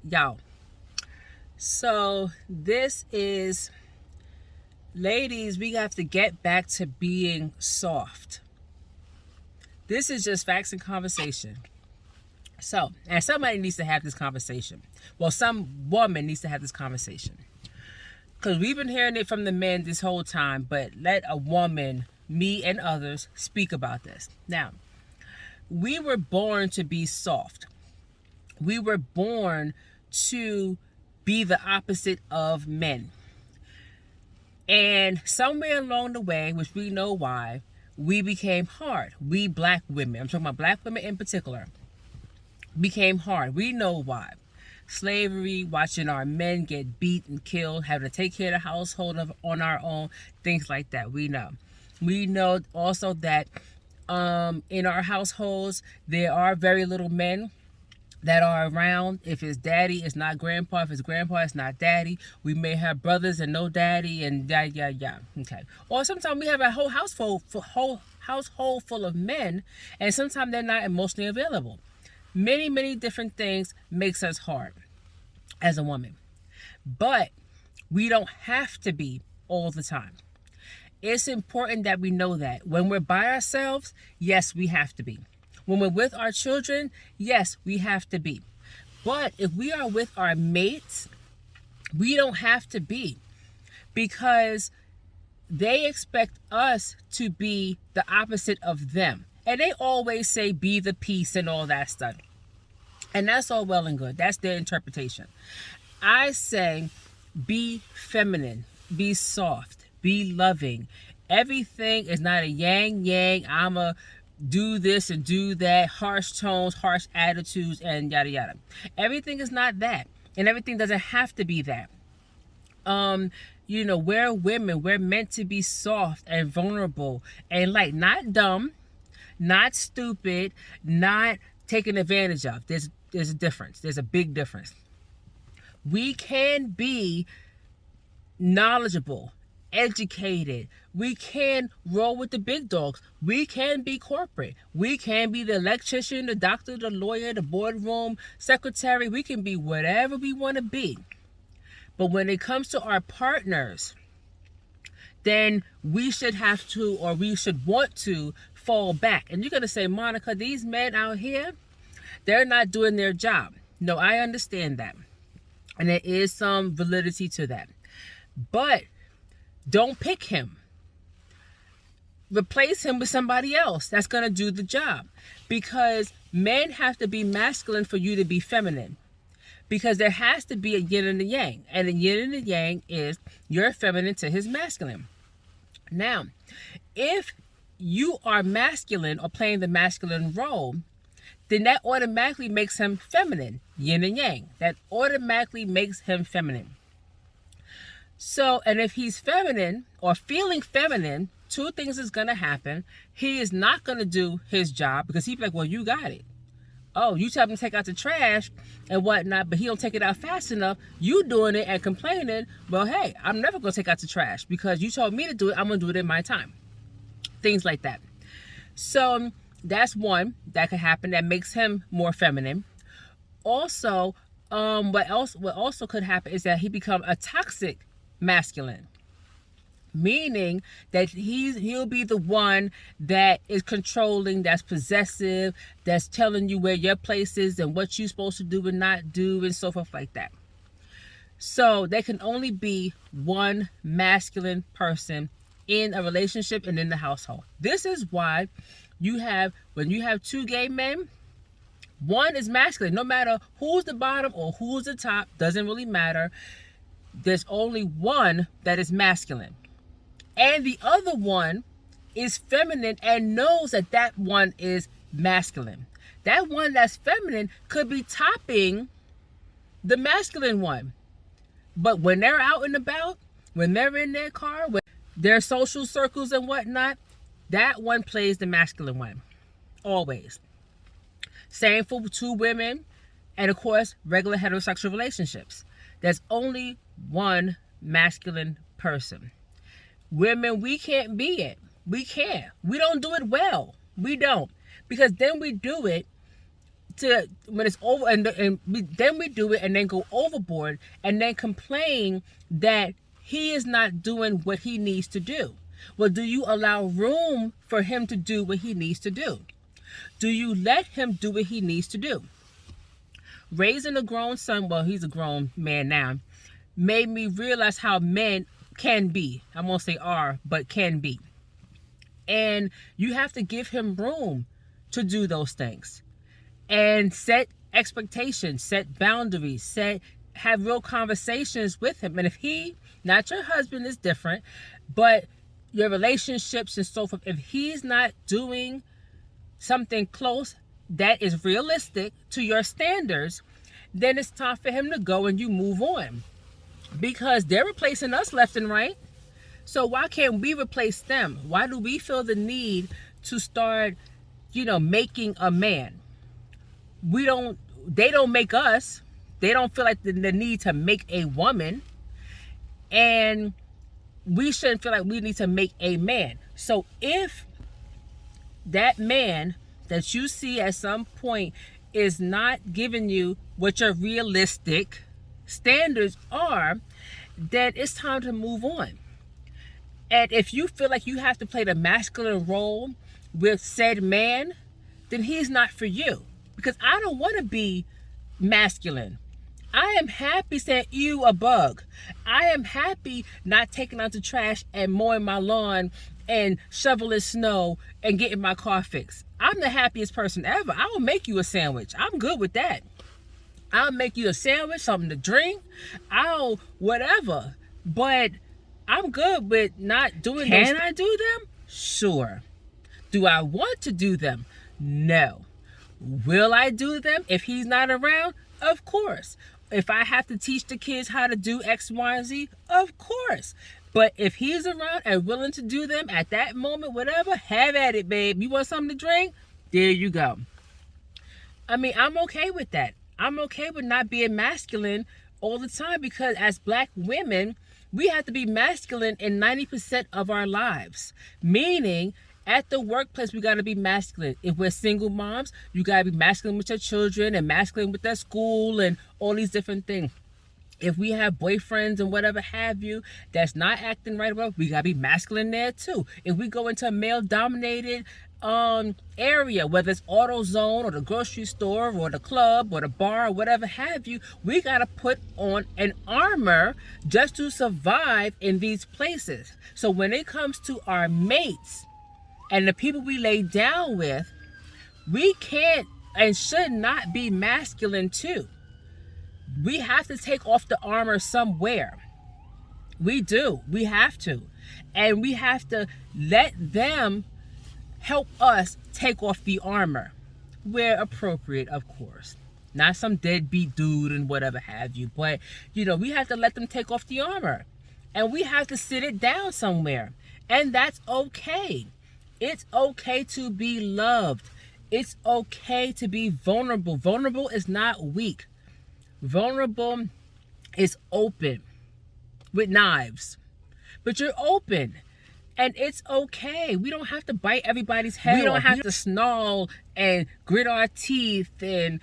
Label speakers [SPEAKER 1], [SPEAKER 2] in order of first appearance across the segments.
[SPEAKER 1] Y'all. So this is, ladies, we have to get back to being soft. This is just facts and conversation. So, and somebody needs to have this conversation. Well, some woman needs to have this conversation. Because we've been hearing it from the men this whole time, but let a woman, me and others, speak about this. Now, we were born to be soft. We were born to be the opposite of men. And somewhere along the way, which we know why, we became hard. We black women, I'm talking about black women in particular, became hard. We know why. Slavery, watching our men get beat and killed, having to take care of the household on our own, things like that. We know. We know also that in our households, there are very little men that are around. If it's daddy, it's not grandpa. If it's grandpa, it's not daddy. We may have brothers and no daddy, and yeah. Okay. Or sometimes we have a whole household full of men, and sometimes they're not emotionally available. Many different things makes us hard as a woman. But we don't have to be all the time. It's important that we know that. When we're by ourselves, yes, we have to be. When we're with our children, yes, we have to be. But if we are with our mates, we don't have to be. Because they expect us to be the opposite of them. And they always say, be the peace and all that stuff. And that's all well and good. That's their interpretation. I say, be feminine, be soft, be loving. Everything is not a yang, I'm a do this and do that, harsh tones, harsh attitudes, and yada yada. Everything is not that. And everything doesn't have to be that. We're women, we're meant to be soft and vulnerable and not dumb, not stupid, not taken advantage of. There's a difference. There's a big difference. We can be knowledgeable, educated. We can roll with the big dogs. We can be corporate. We can be the electrician, the doctor, the lawyer, the boardroom secretary. We can be whatever we want to be. But when it comes to our partners, then we should have to, or we should want to, fall back. And you're going to say, Monica, these men out here, they're not doing their job. No, I understand that. And there is some validity to that. But don't pick him. Replace him with somebody else that's going to do the job. Because men have to be masculine for you to be feminine. Because there has to be a yin and a yang. And the yin and the yang is you're feminine to his masculine. Now, if you are masculine or playing the masculine role, then that automatically makes him feminine, yin and yang. That automatically makes him feminine. So, and if he's feminine or feeling feminine, two things is going to happen. He is not going to do his job because he'd be like, well, you got it. Oh, you tell him to take out the trash and whatnot, but he don't take it out fast enough. You doing it and complaining, well, hey, I'm never going to take out the trash because you told me to do it. I'm going to do it in my time. Things like that. So that's one that could happen that makes him more feminine. Also, what also could happen is that he become a toxic masculine. Meaning that he'll be the one that is controlling, that's possessive, that's telling you where your place is and what you're supposed to do and not do and so forth like that. So there can only be one masculine person in a relationship and in the household. This is why when you have two gay men, one is masculine. No matter who's the bottom or who's the top, doesn't really matter. There's only one that is masculine. And the other one is feminine and knows that that one is masculine. That one that's feminine could be topping the masculine one. But when they're out and about, when they're in their car, with their social circles and whatnot, that one plays the masculine one. Always. Same for two women and, of course, regular heterosexual relationships. There's only one masculine person. Women, we can't be it. We can't. We don't do it well. We don't. Because then we do it to, when it's over, then we do it and then go overboard and then complain that he is not doing what he needs to do. Well, do you allow room for him to do what he needs to do? Do you let him do what he needs to do? Raising a grown son, well, he's a grown man now, made me realize how men can be. I won't say are, but can be. And you have to give him room to do those things. And set expectations, set boundaries, have real conversations with him. And if he, not your husband, is different, but your relationships and so forth, if he's not doing something close that is realistic to your standards, then it's time for him to go and you move on. Because they're replacing us left and right. So why can't we replace them? Why do we feel the need to start, making a man? They don't make us. They don't feel like the need to make a woman. And we shouldn't feel like we need to make a man. So if that man that you see at some point is not giving you what your realistic standards are, then it's time to move on. And if you feel like you have to play the masculine role with said man, then he's not for you. Because I don't want to be masculine. I am happy saying, ew, a bug. I am happy not taking out the trash and mowing my lawn and shoveling snow and getting my car fixed. I'm the happiest person ever. I will make you a sandwich. I'm good with that. I'll make you a sandwich, something to drink. I'll whatever. But I'm good with not doing those. Can I do them? Sure. Do I want to do them? No. Will I do them if he's not around? Of course. If I have to teach the kids how to do X, Y, and Z, of course. But if he's around and willing to do them at that moment, whatever, have at it, babe. You want something to drink? There you go. I mean, I'm okay with that. I'm okay with not being masculine all the time, because as Black women, we have to be masculine in 90% of our lives. Meaning, at the workplace, we got to be masculine. If we're single moms, you got to be masculine with your children and masculine with their school and all these different things. If we have boyfriends and whatever have you that's not acting right, well, we got to be masculine there too. If we go into a male-dominated area, whether it's AutoZone or the grocery store or the club or the bar or whatever have you, we got to put on an armor just to survive in these places. So when it comes to our mates and the people we lay down with, we can't and should not be masculine too. We have to take off the armor somewhere. We do. We have to. And we have to let them help us take off the armor where appropriate, of course. Not some deadbeat dude and whatever have you. But, we have to let them take off the armor. And we have to sit it down somewhere. And that's okay. It's okay to be loved. It's okay to be vulnerable. Vulnerable is not weak. Vulnerable is open with knives. But you're open. And it's okay. We don't have to bite everybody's head off. We don't have to snarl and grit our teeth and,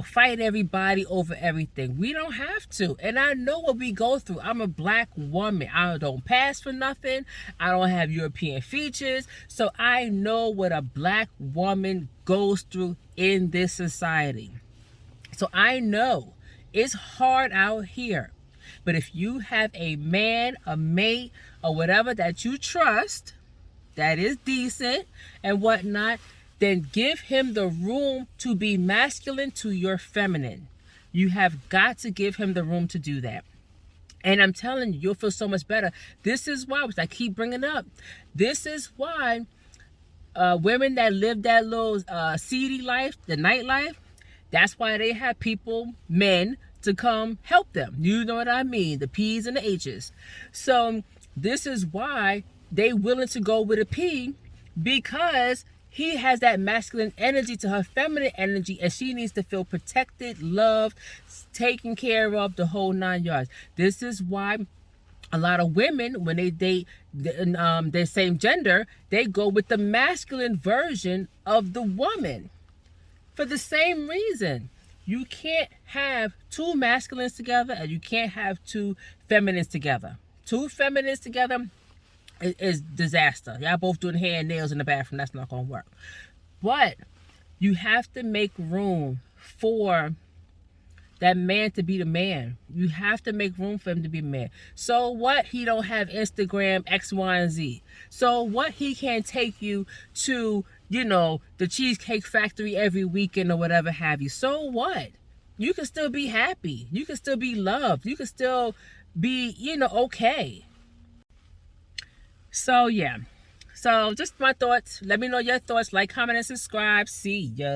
[SPEAKER 1] fight everybody over everything. We don't have to. And I know what we go through. I'm a Black woman. I don't pass for nothing. I don't have European features. So I know what a Black woman goes through in this society. So I know it's hard out here. But if you have a man, a mate, or whatever that you trust, that is decent and whatnot, then give him the room to be masculine to your feminine. You have got to give him the room to do that. And I'm telling you, you'll feel so much better. This is why, which I keep bringing up, this is why women that live that little seedy life, the nightlife, that's why they have people, men, to come help them. You know what I mean? The P's and the H's. So this is why they willing to go with a P, because he has that masculine energy to her feminine energy, and she needs to feel protected, loved, taken care of, the whole 9 yards. This is why a lot of women, when they date their same gender, they go with the masculine version of the woman. For the same reason. You can't have two masculines together and you can't have two feminines together. Two feminines together is disaster. Y'all both doing hair and nails in the bathroom. That's not going to work. But you have to make room for that man to be the man. You have to make room for him to be a man. So what? He don't have Instagram X, Y, and Z. So what? He can't take you to, the Cheesecake Factory every weekend or whatever have you. So what? You can still be happy. You can still be loved. You can still be, okay. So yeah. So just my thoughts. Let me know your thoughts. Like, comment, and subscribe. See ya.